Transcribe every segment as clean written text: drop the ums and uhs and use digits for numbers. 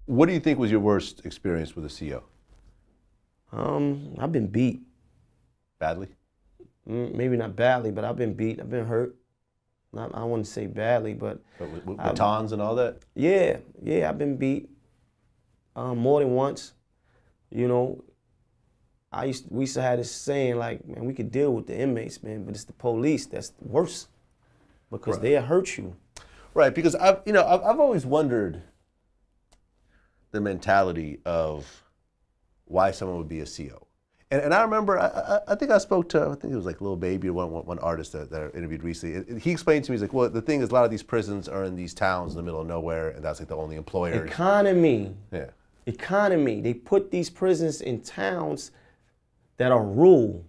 What do you think was your worst experience with a CO? I've been beat. Badly? Maybe not badly, but I've been beat. I've been hurt. I wouldn't say badly, but With batons and all that? yeah, I've been beat more than once. You know, we used to have this saying like, man, we could deal with the inmates, man, but it's the police that's worse because they'll hurt you. Right, because I've always wondered the mentality of why someone would be a CO. And I remember, I think I spoke to, I think it was like Lil Baby or one artist that I interviewed recently. He explained to me, he's like, well, the thing is a lot of these prisons are in these towns in the middle of nowhere, and that's like the only employers. Economy. Yeah. Economy. They put these prisons in towns that are rural,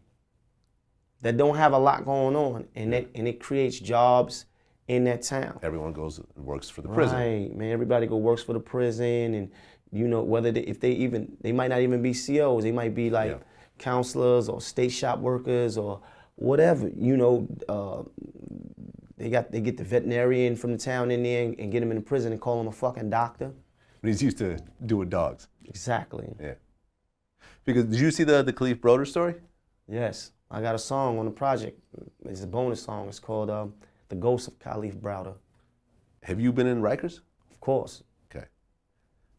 that don't have a lot going on, and it creates jobs in that town. Everyone goes and works for the prison. Right, man. Everybody go works for the prison, and you know whether they might not even be COs. They might be like counselors or state shop workers or whatever. You know, they get the veterinarian from the town in there and get him in the prison and call him a fucking doctor. But he's used to doing dogs. Exactly. Yeah. Because did you see the Kalief Browder story? Yes, I got a song on the project. It's a bonus song. It's called "The Ghost of Kalief Browder." Have you been in Rikers? Of course. Okay.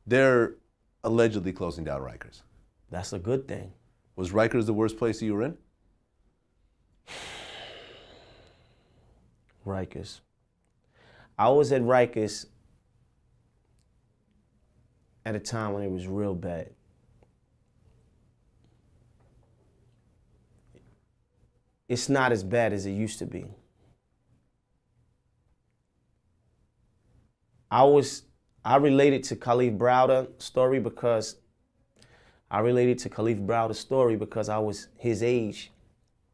They're allegedly closing down Rikers. That's a good thing. Was Rikers the worst place you were in? Rikers. I was at Rikers at a time when it was real bad. It's not as bad as it used to be. I related to Kalief Browder story because I was his age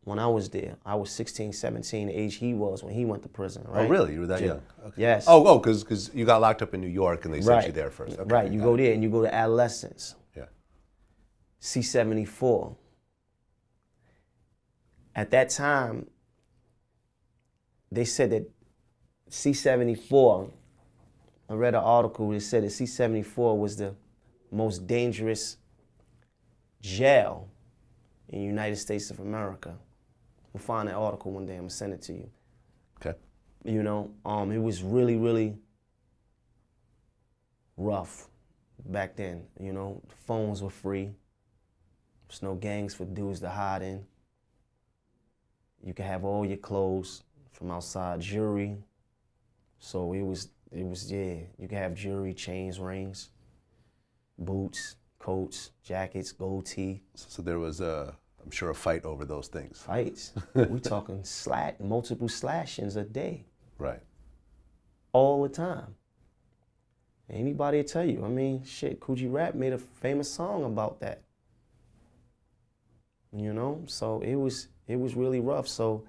when I was there. I was 16, 17, the age he was when he went to prison, right? Oh, really? You were that young? Okay. Yes. Oh, because you got locked up in New York and they sent you there first. Okay, right, you go there and you go to adolescence. Yeah. C-74. At that time, they said that C-74, I read an article that said that C-74 was the most dangerous jail in the United States of America. We'll find that article one day, I'm gonna send it to you. Okay. You know, it was really, really rough back then. You know, phones were free. There's no gangs for dudes to hide in. You could have all your clothes from outside, jewelry. So it was yeah, you could have jewelry, chains, rings, boots, coats, jackets, gold teeth. So there was, I'm sure, a fight over those things. Fights. We talking multiple slashings a day. Right. All the time. Anybody will tell you. I mean, shit, Coogee Rap made a famous song about that. You know, so it was really rough. So,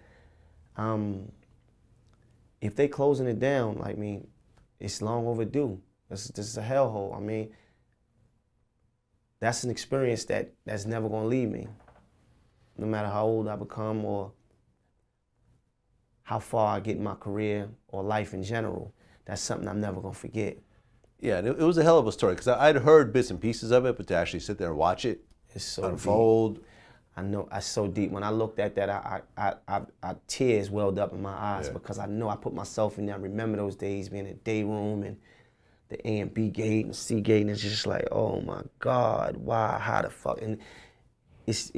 if they closing it down, like me, it's long overdue. This is a hellhole. I mean, that's an experience that's never gonna leave me. No matter how old I become or how far I get in my career or life in general, that's something I'm never gonna forget. Yeah, and it was a hell of a story because I'd heard bits and pieces of it, but to actually sit there and watch it It's so unfold. Deep. I know, it's so deep. When I looked at that, I tears welled up in my eyes because I know I put myself in there. I remember those days being in the day room and the A and B gate and C gate, and it's just like, oh my God, why, how the fuck? And it's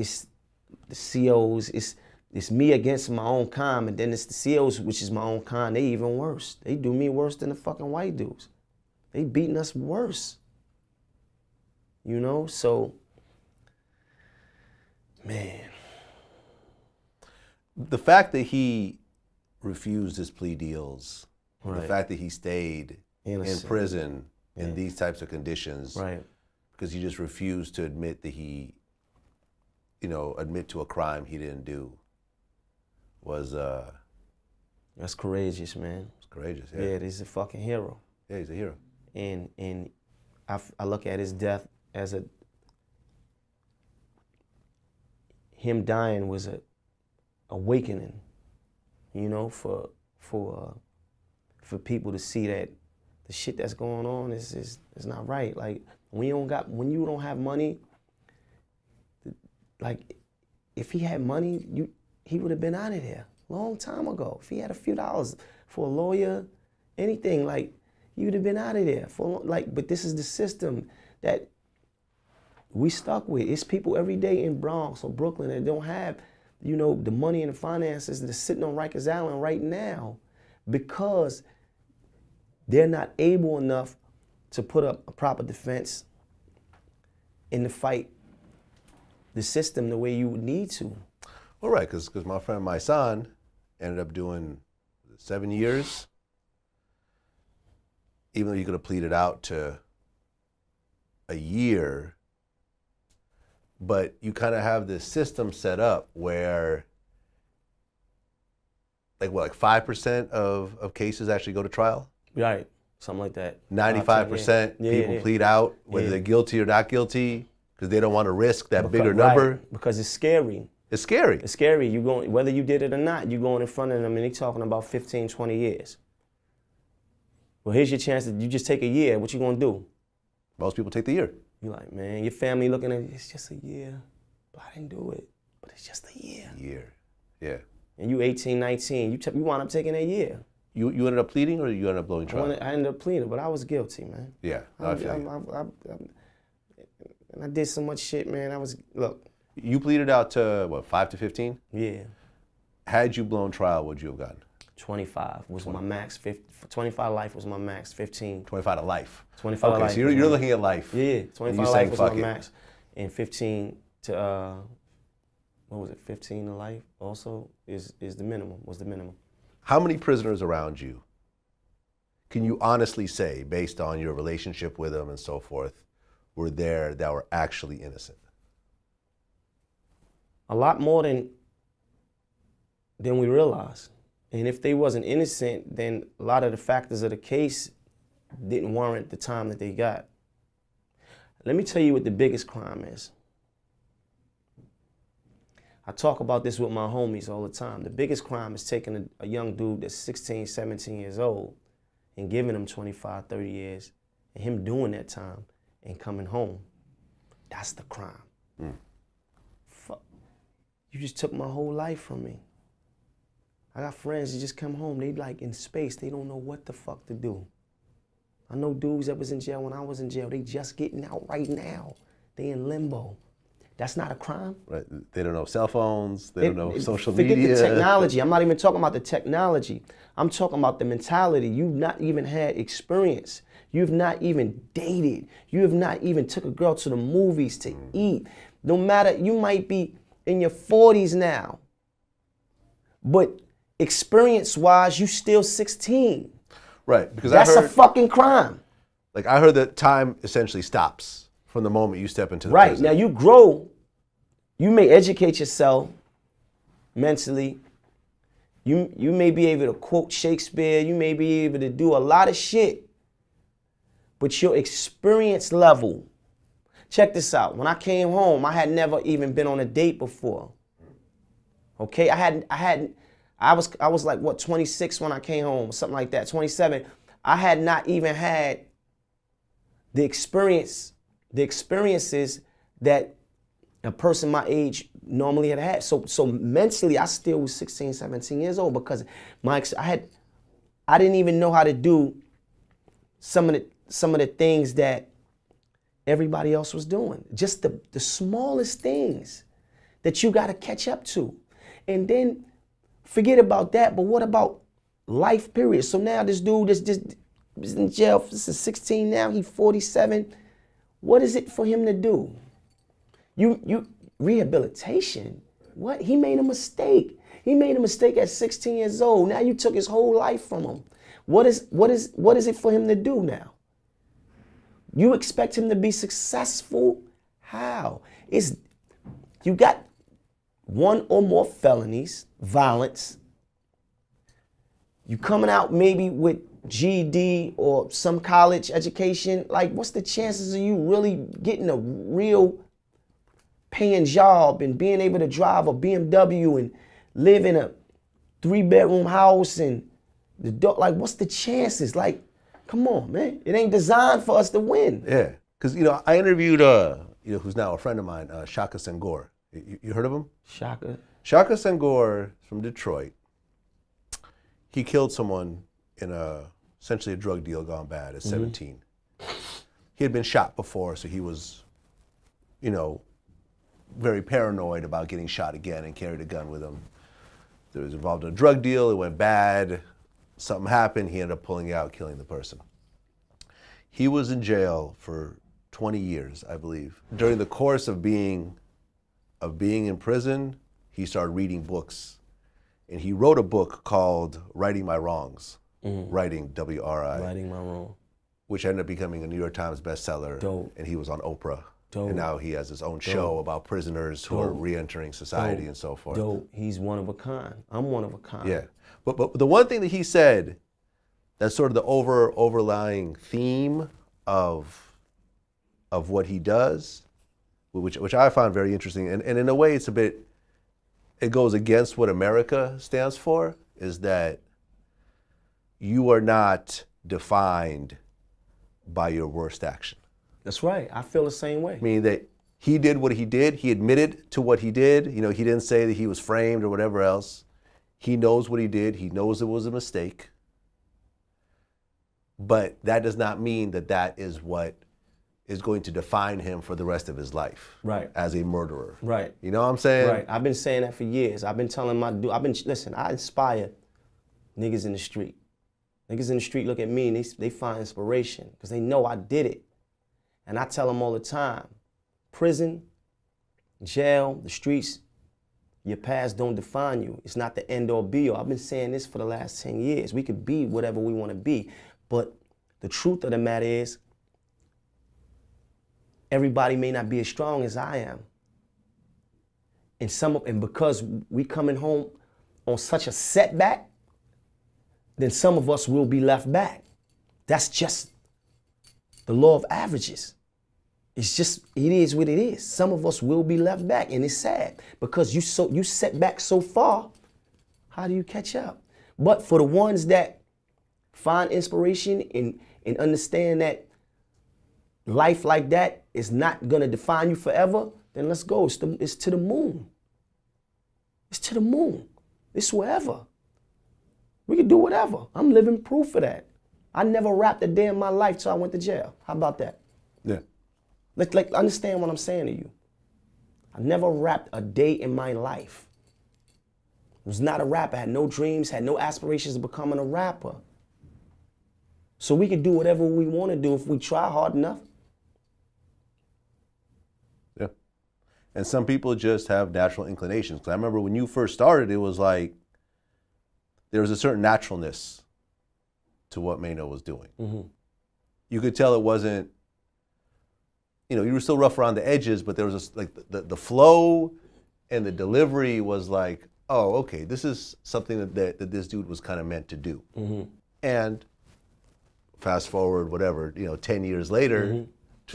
the COs, it's me against my own kind, and then it's the COs, which is my own kind, they even worse. They do me worse than the fucking white dudes. They beating us worse. You know, so, man. The fact that he refused his plea deals, Right. the fact that he stayed Innocent. in prison in these types of conditions, Right. because he just refused to admit that he, admit to a crime he didn't do, was That's courageous, man. it's courageous. Yeah, he's a fucking hero. Yeah, he's a hero. And I look at his death as him dying was a awakening, you know, for people to see that the shit that's going on is not right. Like when you don't have money, like if he had money, he would have been out of there a long time ago. If he had a few dollars for a lawyer, anything, like he would have been out of there but this is the system that we stuck with. It's people every day in Bronx or Brooklyn that don't have, the money and the finances that are sitting on Rikers Island right now because they're not able enough to put up a proper defense in the fight the system the way you would need to. Well, right, because my friend, my son, ended up doing 7 years, even though he could have pleaded out to a year. But you kind of have this system set up where, like 5% of cases actually go to trial? Right, something like that. 95% people plead out, whether they're guilty or not guilty, because they don't want to risk that bigger number. Right, because it's scary. It's scary. It's scary. You going, whether you did it or not, you going in front of them and they talking about 15, 20 years. Well, here's your chance that you just take a year. What you gonna do? Most people take the year. You're like, man, your family looking at you, it's just a year. But I didn't do it. But it's just a year. Year, yeah. And you 18, 19, you wound up taking a year. You ended up pleading or you ended up blowing trial? I ended up pleading, but I was guilty, man. Yeah, I feel you. And I did so much shit, man. Look. You pleaded out to, what, 5 to 15? Yeah. Had you blown trial, would you have gotten? 25 was my max. 25 life was my max. 15. 25 to life. 25 okay, life. so you're looking at life. Yeah, 25 life was my max. And 15 to, what was it, 15 to life also was the minimum. How many prisoners around you can you honestly say, based on your relationship with them and so forth, were there that were actually innocent? A lot more than we realized. And if they wasn't innocent, then a lot of the factors of the case didn't warrant the time that they got. Let me tell you what the biggest crime is. I talk about this with my homies all the time. The biggest crime is taking a young dude that's 16, 17 years old and giving him 25, 30 years and him doing that time and coming home. That's the crime. Fuck. You just took my whole life from me. I got friends that just come home, they like in space, they don't know what the fuck to do. I know dudes that was in jail when I was in jail, they just getting out right now. They in limbo. That's not a crime. Right. They don't know cell phones, they don't know social forget media. Forget the technology. I'm not even talking about the technology. I'm talking about the mentality. You've not even had experience. You've not even dated. You have not even took a girl to the movies to eat. No matter, you might be in your 40s now, but experience-wise, you still 16. Right, because that's a fucking crime. Like I heard that time essentially stops from the moment you step into the right, prison. now you grow, you may educate yourself mentally, you may be able to quote Shakespeare, you may be able to do a lot of shit, but your experience level, check this out, when I came home, I had never even been on a date before. Okay, I was like, what, 26 when I came home, something like that, 27. I had not even had the experiences that a person my age normally had. So mentally, I still was 16, 17 years old because I didn't even know how to do some of the things that everybody else was doing. Just the smallest things that you got to catch up to. And then forget about that, but what about life period? So now this dude is in jail, this is 16 now, he's 47. What is it for him to do? Rehabilitation? What? He made a mistake. He made a mistake at 16 years old. Now you took his whole life from him. What is it for him to do now? You expect him to be successful? How? You got one or more felonies, violence. You coming out maybe with GED or some college education. Like, what's the chances of you really getting a real paying job and being able to drive a BMW and live in a 3-bedroom house and like, what's the chances? Like, Come on, man. It ain't designed for us to win. Yeah, because I interviewed who's now a friend of mine, Shaka Senghor. You heard of him? Shaka. Shaka Senghor from Detroit. He killed someone in essentially a drug deal gone bad at 17. He had been shot before, so he was, very paranoid about getting shot again and carried a gun with him. He was involved in a drug deal, it went bad, something happened, he ended up pulling out, killing the person. He was in jail for 20 years, I believe. During the course of being in prison, he started reading books. And he wrote a book called Righting My Wrongs. Writing, W-R-I. Righting My Wrong. Which ended up becoming a New York Times bestseller. Dope. And he was on Oprah. Dope. And now he has his own show about prisoners who are re-entering society and so forth. Dope. He's one of a kind. I'm one of a kind. Yeah. But the one thing that he said, that's sort of the overlying theme of what he does, which I find very interesting, and in a way it goes against what America stands for, is that you are not defined by your worst action. That's right. I feel the same way. Meaning that he did what he did, he admitted to what he did, he didn't say that he was framed or whatever else. He knows what he did, he knows it was a mistake. But that does not mean that that is what is going to define him for the rest of his life. Right. As a murderer. Right. You know what I'm saying? Right. I've been saying that for years. I've been telling listen, I inspire niggas in the street. Niggas in the street look at me and they find inspiration because they know I did it. And I tell them all the time, prison, jail, the streets, your past don't define you. It's not the end or be all. I've been saying this for the last 10 years. We could be whatever we want to be. But the truth of the matter is, everybody may not be as strong as I am. And because we coming home on such a setback, then some of us will be left back. That's just the law of averages. It is what it is. Some of us will be left back, and it's sad because you set back so far, how do you catch up? But for the ones that find inspiration and understand that life like that is not gonna define you forever, then let's go. It's to the moon. It's to the moon. It's wherever. We can do whatever. I'm living proof of that. I never rapped a day in my life till I went to jail. How about that? Yeah. Like understand what I'm saying to you. I never rapped a day in my life. I was not a rapper, had no dreams, had no aspirations of becoming a rapper. So we can do whatever we want to do if we try hard enough. Yeah. And some people just have natural inclinations. Because I remember when you first started, it was like there was a certain naturalness to what Maino was doing. Mm-hmm. You could tell it wasn't, you were still rough around the edges, but there was the flow and the delivery was like, oh, okay, this is something that this dude was kind of meant to do. Mm-hmm. And fast forward, whatever, 10 years later,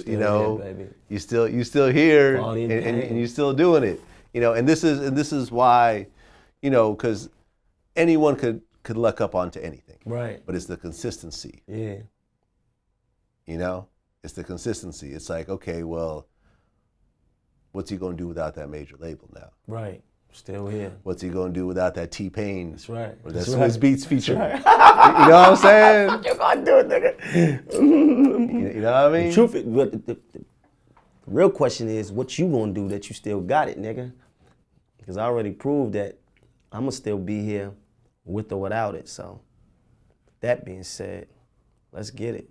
here, you still here and you're still doing it. And this is why, because anyone could luck up onto anything. Right. But it's the consistency. Yeah. It's the consistency. It's like, okay, well, what's he going to do without that major label now? Right. Still here. What's he going to do without that T-Pain? That's right. Or that Swizz Beats feature? Right. You know what I'm saying? What you going to do, nigga? You know what I mean? The truth is, the real question is, what you going to do that you still got it, nigga? Because I already proved that I'm going to still be here with or without it. So, that being said, let's get it.